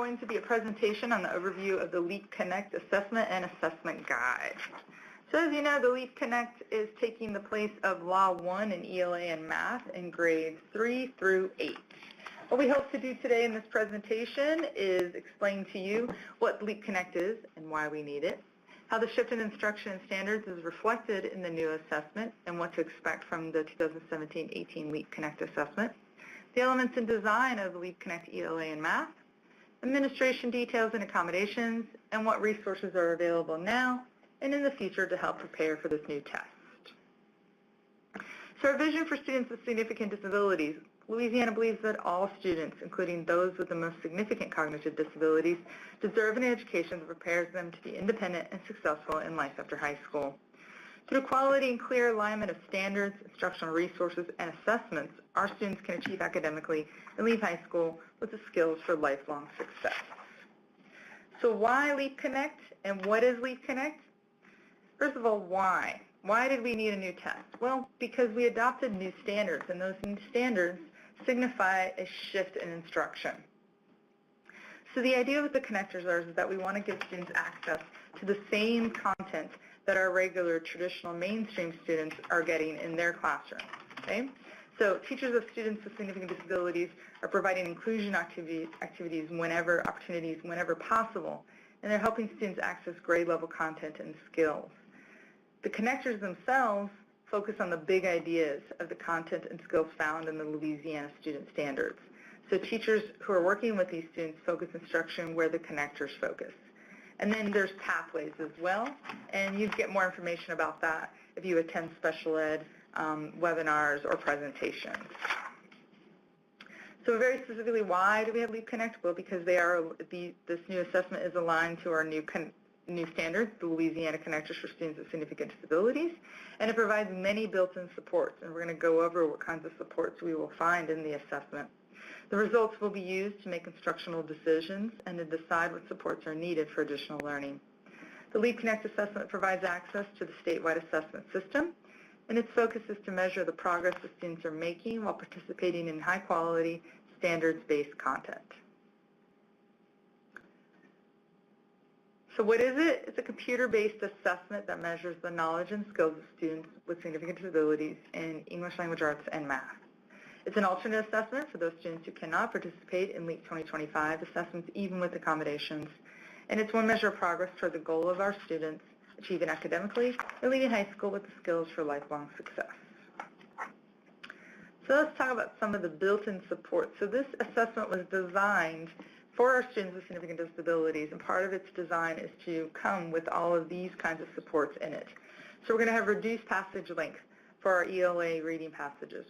going to be a presentation on the overview of the LEAP Connect Assessment and Assessment Guide. So as you know, the LEAP Connect is taking the place of Law 1 in ELA and Math in grades 3 through 8. What we hope to do today in this presentation is explain to you what LEAP Connect is and why we need it, how the shift in instruction and standards is reflected in the new assessment and what to expect from the 2017-18 LEAP Connect assessment, the elements and design of LEAP Connect ELA and Math, administration details and accommodations, and what resources are available now and in the future to help prepare for this new test. So our vision for students with significant disabilities. Louisiana believes that all students, including those with the most significant cognitive disabilities, deserve an education that prepares them to be independent and successful in life after high school. Through quality and clear alignment of standards, instructional resources, and assessments, our students can achieve academically and leave high school with the skills for lifelong success. So why LEAP Connect and what is LEAP Connect? First of all, why? Why did we need a new test? Well, because we adopted new standards, and those new standards signify a shift in instruction. So the idea with the connectors is that we want to give students access to the same content that our regular traditional mainstream students are getting in their classroom. Okay? So teachers of students with significant disabilities are providing inclusion opportunities whenever possible, and they're helping students access grade level content and skills. The connectors themselves focus on the big ideas of the content and skills found in the Louisiana student standards. So teachers who are working with these students focus instruction where the connectors focus. And then there's pathways as well, and you get more information about that if you attend special ed webinars or presentations. So very specifically, why do we have LEAP Connect? Well, because this new assessment is aligned to our new standards, the Louisiana Connectors for Students with Significant Disabilities, and it provides many built-in supports, and we're going to go over what kinds of supports we will find in the assessment. The results will be used to make instructional decisions and to decide what supports are needed for additional learning. The LEAP Connect assessment provides access to the statewide assessment system, and its focus is to measure the progress the students are making while participating in high-quality, standards-based content. So what is it? It's a computer-based assessment that measures the knowledge and skills of students with significant disabilities in English language arts and math. It's an alternate assessment for those students who cannot participate in LEAP 2025 assessments even with accommodations. And it's one measure of progress toward the goal of our students achieving academically and leaving high school with the skills for lifelong success. So let's talk about some of the built-in support. So this assessment was designed for our students with significant disabilities, and part of its design is to come with all of these kinds of supports in it. So we're going to have reduced passage length for our ELA reading passages.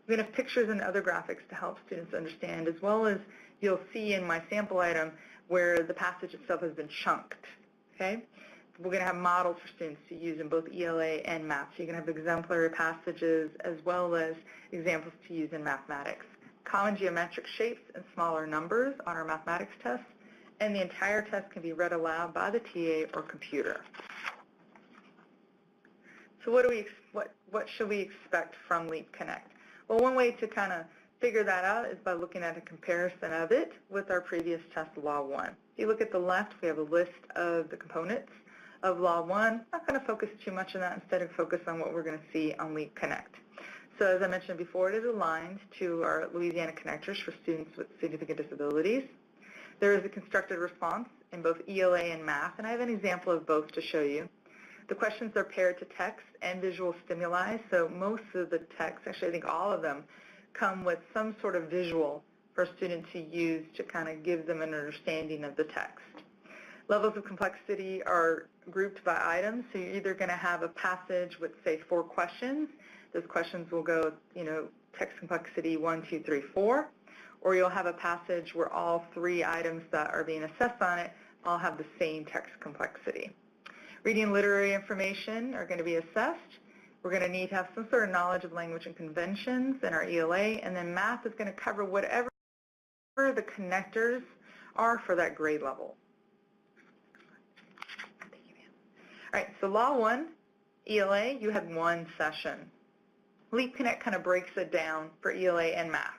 We're going to have pictures and other graphics to help students understand, as well as you'll see in my sample item where the passage itself has been chunked. Okay? We're going to have models for students to use in both ELA and math. So you can have exemplary passages as well as examples to use in mathematics. Common geometric shapes and smaller numbers on our mathematics test, and the entire test can be read aloud by the TA or computer. So what should we expect from LEAP Connect? Well, one way to kind of figure that out is by looking at a comparison of it with our previous test, Law 1. If you look at the left, we have a list of the components of Law 1. I'm not going to focus too much on that. Instead, focus on what we're going to see on LEAP Connect. So as I mentioned before, it is aligned to our Louisiana Connectors for Students with Significant Disabilities. There is a constructed response in both ELA and math, and I have an example of both to show you. The questions are paired to text and visual stimuli, so most of the text, actually I think all of them, come with some sort of visual for a student to use to kind of give them an understanding of the text. Levels of complexity are grouped by items, so you're either going to have a passage with, say, 4 questions. Those questions will go, text complexity 1, 2, 3, 4, or you'll have a passage where all 3 items that are being assessed on it all have the same text complexity. Reading and literary information are going to be assessed. We're going to need to have some sort of knowledge of language and conventions in our ELA, and then math is going to cover whatever the connectors are for that grade level. All right, so Law 1, ELA, you had 1 session. LEAP Connect kind of breaks it down for ELA and math.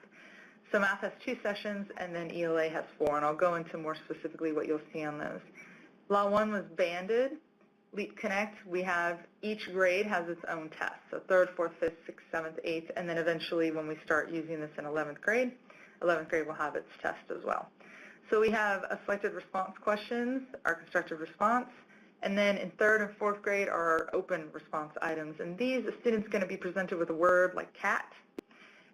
So math has 2 sessions, and then ELA has 4, and I'll go into more specifically what you'll see on those. Law 1 was banded. Leap Connect, we have each grade has its own test, so 3rd, 4th, 5th, 6th, 7th, 8th, and then eventually when we start using this in 11th grade will have its test as well. So we have a selected response questions, our constructive response, and then in 3rd and 4th grade are our open response items. And these, the student's going to be presented with a word like cat,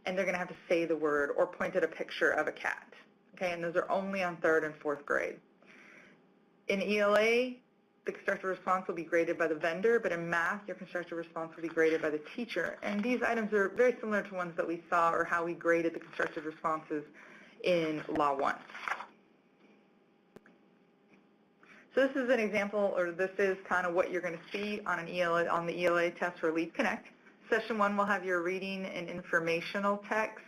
and they're going to have to say the word or point at a picture of a cat. Okay, and those are only on 3rd and 4th grade. In ELA, the constructive response will be graded by the vendor, but in math, your constructive response will be graded by the teacher. And these items are very similar to ones that we saw or how we graded the constructive responses in Law 1. So this is an example, or this is kind of what you're going to see on an ELA, on the ELA test for Leap Connect. Session 1 will have your reading and informational text,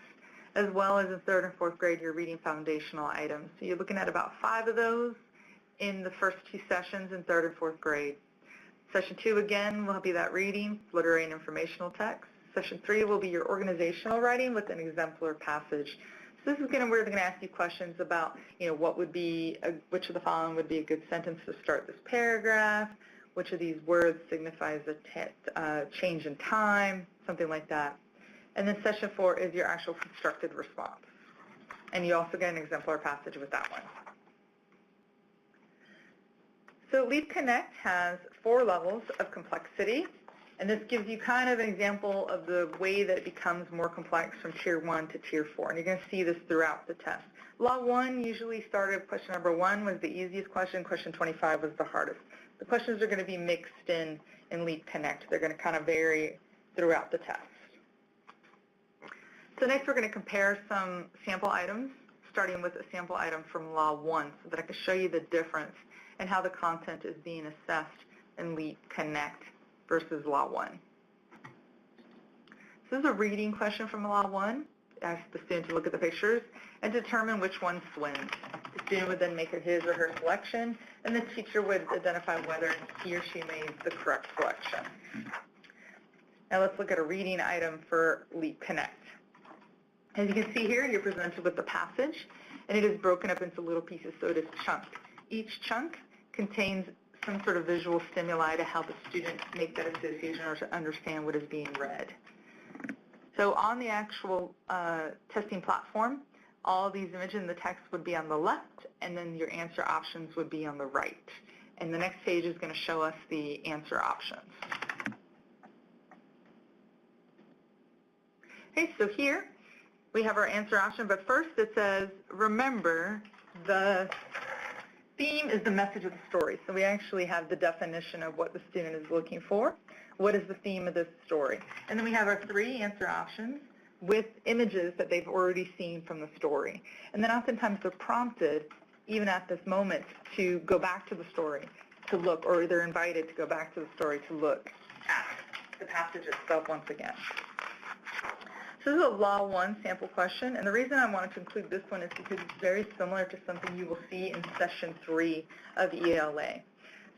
as well as in 3rd and 4th grade, your reading foundational items. So you're looking at about 5 of those in the first 2 sessions in 3rd and 4th grade. Session 2, again, will be that reading, literary and informational text. Session 3 will be your organizational writing with an exemplar passage. So this is where they're going to ask you questions about, what would be, which of the following would be a good sentence to start this paragraph, which of these words signifies a change in time, something like that. And then Session 4 is your actual constructed response. And you also get an exemplar passage with that one. So Leap Connect has 4 levels of complexity, and this gives you kind of an example of the way that it becomes more complex from Tier 1 to Tier 4, and you're going to see this throughout the test. Law 1 usually started, question number 1 was the easiest question, question 25 was the hardest. The questions are going to be mixed in Leap Connect. They're going to kind of vary throughout the test. So next we're going to compare some sample items, starting with a sample item from Law 1, so that I can show you the difference and how the content is being assessed in Leap Connect versus Law 1. So this is a reading question from Law 1. Ask the student to look at the pictures and determine which one swims. The student would then make his or her selection, and the teacher would identify whether he or she made the correct selection. Now let's look at a reading item for Leap Connect. As you can see here, you're presented with the passage, and it is broken up into little pieces, so it is chunked. Each chunk contains some sort of visual stimuli to help a student make that association or to understand what is being read. So on the actual testing platform, all these images in the text would be on the left, and then your answer options would be on the right. And the next page is going to show us the answer options. Okay, so here we have our answer option, but first it says, remember, the theme is the message of the story. So we actually have the definition of what the student is looking for. What is the theme of this story? And then we have our 3 answer options with images that they've already seen from the story. And then oftentimes they're prompted, even at this moment, to go back to the story to look, or they're invited to go back to the story to look at the passage itself once again. So this is a Law 1 sample question, and the reason I wanted to include this one is because it's very similar to something you will see in Session 3 of ELA.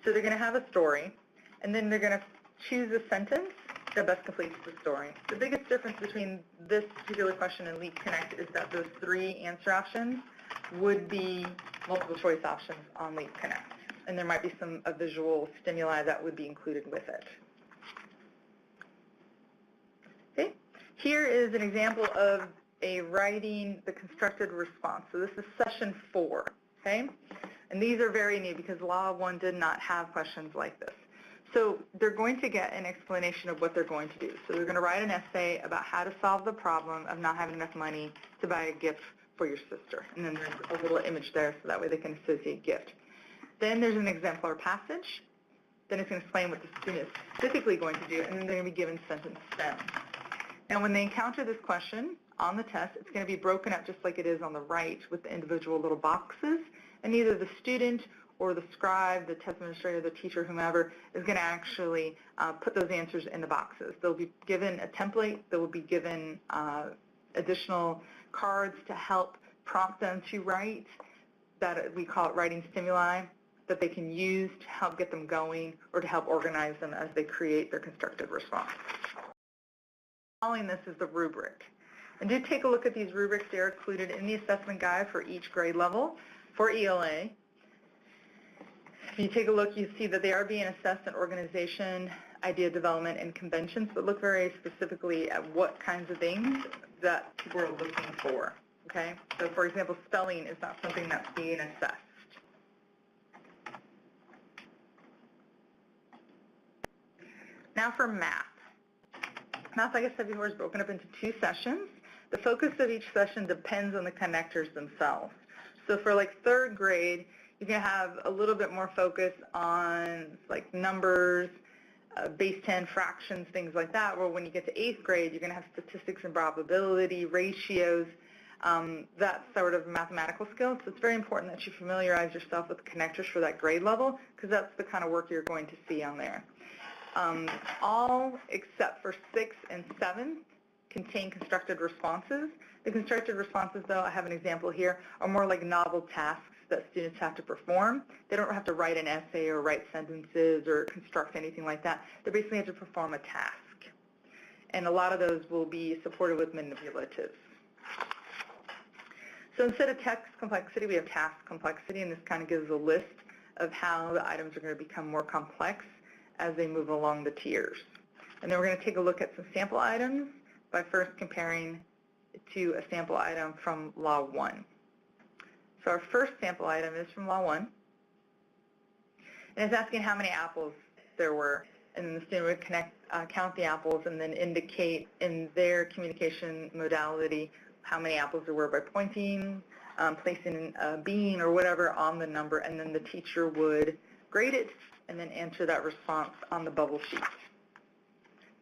So they're going to have a story, and then they're going to choose a sentence that best completes the story. The biggest difference between this particular question and Leap Connect is that those 3 answer options would be multiple choice options on Leap Connect, and there might be some visual stimuli that would be included with it. Okay. Here is an example of a writing the constructed response. So this is Session 4, okay? And these are very new because Law 1 did not have questions like this. So they're going to get an explanation of what they're going to do. So they're going to write an essay about how to solve the problem of not having enough money to buy a gift for your sister. And then there's a little image there so that way they can associate gift. Then there's an exemplar passage. Then it's going to explain what the student is specifically going to do, and then they're going to be given sentence stems. Now when they encounter this question on the test, it's going to be broken up just like it is on the right with the individual little boxes, and either the student or the scribe, the test administrator, the teacher, whomever, is going to actually put those answers in the boxes. They'll be given a template. They will be given additional cards to help prompt them to write, that we call it writing stimuli, that they can use to help get them going or to help organize them as they create their constructed response. Following this is the rubric. And do take a look at these rubrics. They are included in the assessment guide for each grade level for ELA. If you take a look, you see that they are being assessed in organization, idea development, and conventions, but look very specifically at what kinds of things that people are looking for, okay? So, for example, spelling is not something that's being assessed. Now for math. Math, like I said before, is broken up into 2 sessions. The focus of each session depends on the connectors themselves. So for like 3rd grade, you can have a little bit more focus on like numbers, base 10 fractions, things like that, where when you get to 8th grade, you're going to have statistics and probability, ratios, that sort of mathematical skill. So it's very important that you familiarize yourself with the connectors for that grade level, because that's the kind of work you're going to see on there. All except for 6th and 7th contain constructed responses. The constructed responses, though, I have an example here, are more like novel tasks that students have to perform. They don't have to write an essay or write sentences or construct anything like that. They basically have to perform a task. And a lot of those will be supported with manipulatives. So instead of text complexity, we have task complexity, and this kind of gives a list of how the items are going to become more complex as they move along the tiers. And then we're going to take a look at some sample items by first comparing to a sample item from Law 1. So our first sample item is from Law 1, and it's asking how many apples there were, and then the student would count the apples and then indicate in their communication modality how many apples there were by pointing, placing a bean or whatever on the number, and then the teacher would grade it and then answer that response on the bubble sheet.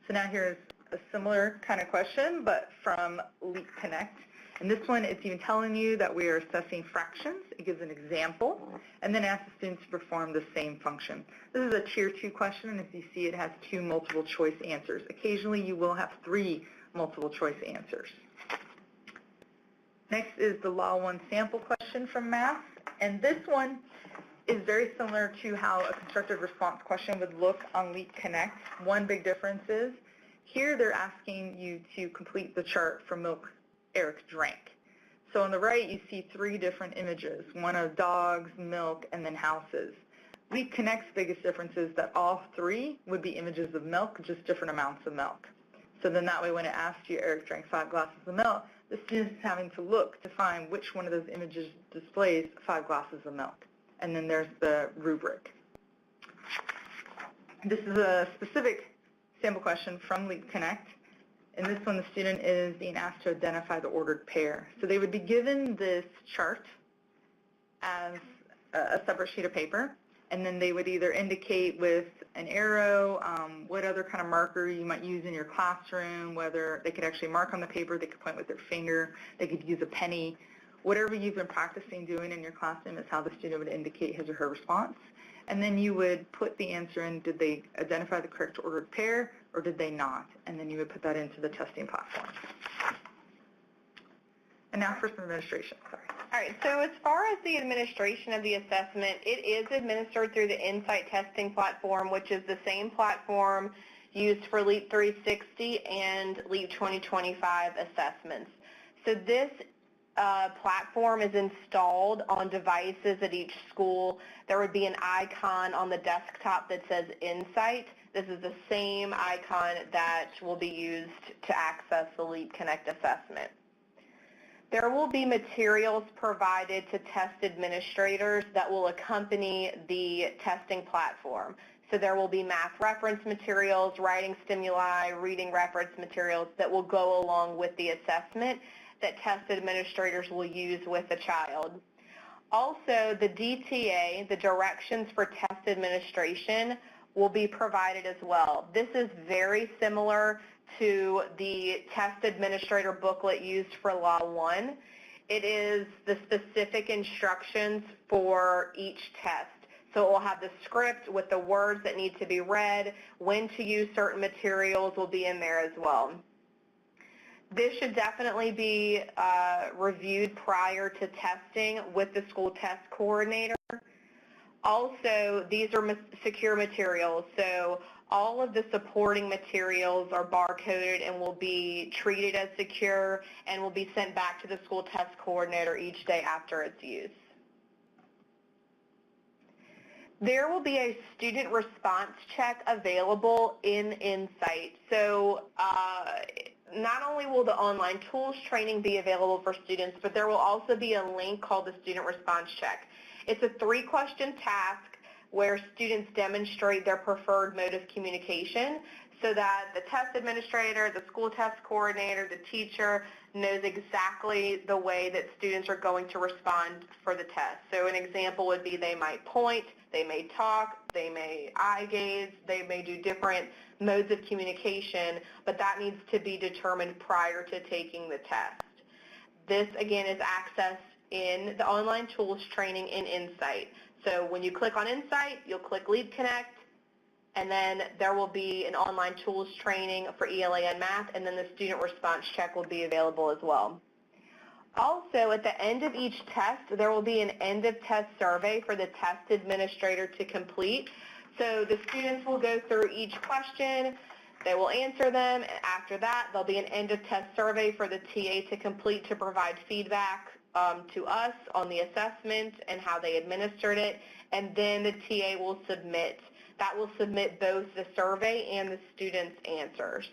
So now here's a similar kind of question, but from Leap Connect. And this one, it's even telling you that we are assessing fractions. It gives an example, and then asks the students to perform the same function. This is a Tier 2 question, and as you see, it has 2 multiple choice answers. Occasionally, you will have 3 multiple choice answers. Next is the Law 1 sample question from math, and this one is very similar to how a constructed response question would look on Leap Connect. One big difference is here they're asking you to complete the chart for milk Eric drank. So on the right, you see 3 different images, one of dogs, milk, and then houses. Leap Connect's biggest difference is that all 3 would be images of milk, just different amounts of milk. So then that way, when it asks you, Eric drank 5 glasses of milk, the student is having to look to find which one of those images displays 5 glasses of milk. And then there's the rubric. This is a specific sample question from Leap Connect. In this one, the student is being asked to identify the ordered pair. So they would be given this chart as a separate sheet of paper, and then they would either indicate with an arrow what other kind of marker you might use in your classroom, whether they could actually mark on the paper, they could point with their finger, they could use a penny. Whatever you've been practicing doing in your classroom is how the student would indicate his or her response. And then you would put the answer in, did they identify the correct ordered pair or did they not? And then you would put that into the testing platform. And now for some administration. Sorry. All right, so as far as the administration of the assessment, it is administered through the Insight testing platform, which is the same platform used for LEAP 360 and LEAP 2025 assessments. So this platform is installed on devices at each school. There would be an icon on the desktop that says Insight. This is the same icon that will be used to access the Leap Connect assessment. There will be materials provided to test administrators that will accompany the testing platform. So there will be math reference materials, writing stimuli, reading reference materials that will go along with the assessment that test administrators will use with the child. Also, the DTA, the directions for test administration, will be provided as well. This is very similar to the test administrator booklet used for Law 1. It is the specific instructions for each test. So it will have the script with the words that need to be read, when to use certain materials will be in there as well. This should definitely be reviewed prior to testing with the school test coordinator. Also, these are secure materials, so All of the supporting materials are barcoded and will be treated as secure and will be sent back to the school test coordinator each day after its use. There will be a student response check available in Insight. So not only will the online tools training be available for students, but there will also be a link called the student response check. It's a 3-question task where students demonstrate their preferred mode of communication so that the test administrator, the school test coordinator, the teacher knows exactly the way that students are going to respond for the test. So an example would be they might point, they may talk, they may eye gaze, they may do different modes of communication, but that needs to be determined prior to taking the test. This, again, is accessed in the online tools training in Insight. So when you click on Insight, you'll click Lead Connect, and then there will be an online tools training for ELA and math, and then the student response check will be available as well. Also, at the end of each test, there will be an end-of-test survey for the test administrator to complete. So the students will go through each question, they will answer them, and after that, there'll be an end-of-test survey for the TA to complete to provide feedback to us on the assessment and how they administered it, and then the TA will submit. That will submit both the survey and the students' answers.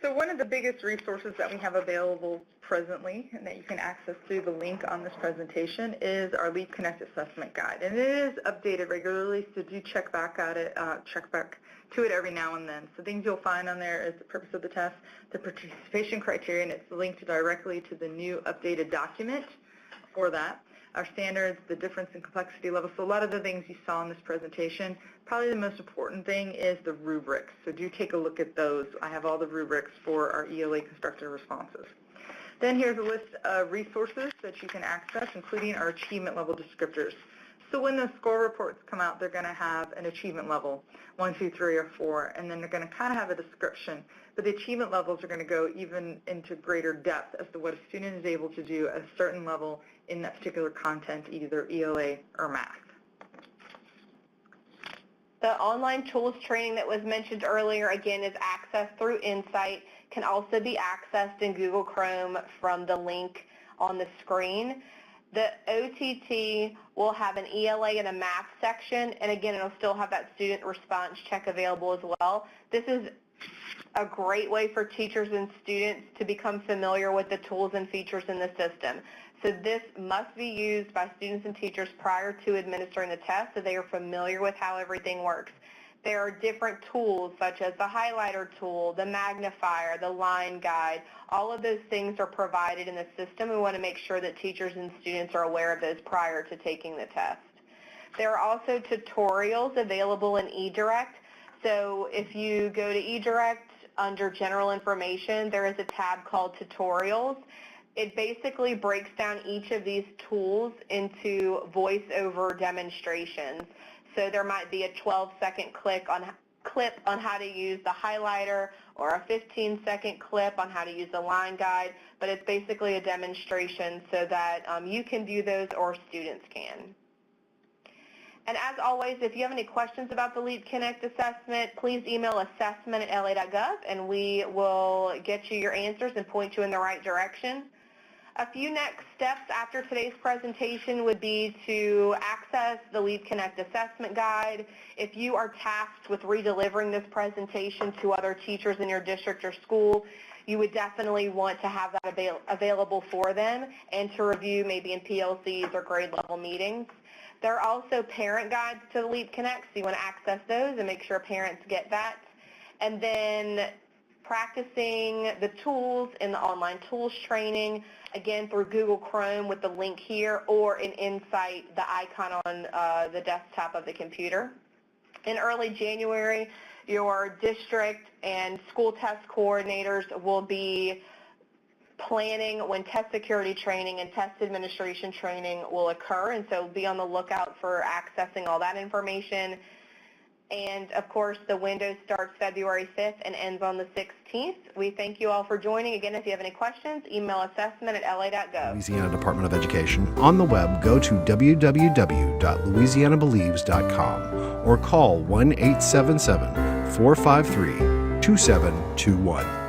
So one of the biggest resources that we have available presently and that you can access through the link on this presentation is our Leap Connect Assessment Guide. And it is updated regularly, so do check back to it every now and then. So things you'll find on there is the purpose of the test, the participation criteria, and it's linked directly to the new updated document for that. Our standards, the difference in complexity level. So a lot of the things you saw in this presentation, probably the most important thing is the rubrics. So do take a look at those. I have all the rubrics for our ELA constructed responses. Then here's a list of resources that you can access, including our achievement level descriptors. So when the score reports come out, they're going to have an achievement level, 1, 2, 3, or 4, and then they're going to kind of have a description. But the achievement levels are going to go even into greater depth as to what a student is able to do at a certain level in that particular content, either ELA or math. The online tools training that was mentioned earlier, again, is accessed through Insight, can also be accessed in Google Chrome from the link on the screen. The OTT will have an ELA and a math section, and again, it'll still have that student response check available as well. This is a great way for teachers and students to become familiar with the tools and features in the system. So this must be used by students and teachers prior to administering the test so they are familiar with how everything works. There are different tools such as the highlighter tool, the magnifier, the line guide. All of those things are provided in the system. We want to make sure that teachers and students are aware of those prior to taking the test. There are also tutorials available in eDirect. So if you go to eDirect under General Information, there is a tab called Tutorials. It basically breaks down each of these tools into voice-over demonstrations. So there might be a 12-second clip on how to use the highlighter or a 15-second clip on how to use the line guide, but it's basically a demonstration so that you can view those or students can. And as always, if you have any questions about the Leap Connect assessment, please email assessment@la.gov and we will get you your answers and point you in the right direction. A few next steps after today's presentation would be to access the Leap Connect Assessment Guide. If you are tasked with redelivering this presentation to other teachers in your district or school, you would definitely want to have that available for them and to review maybe in PLCs or grade level meetings. There are also parent guides to the Leap Connect, so you want to access those and make sure parents get that. And then practicing the tools in the online tools training, again through Google Chrome with the link here, or in Insight, the icon on the desktop of the computer. In early January, your district and school test coordinators will be planning when test security training and test administration training will occur, and so be on the lookout for accessing all that information. And, of course, the window starts February 5th and ends on the 16th. We thank you all for joining. Again, if you have any questions, email assessment@la.gov. Louisiana Department of Education. On the web, go to www.louisianabelieves.com or call 1-877-453-2721.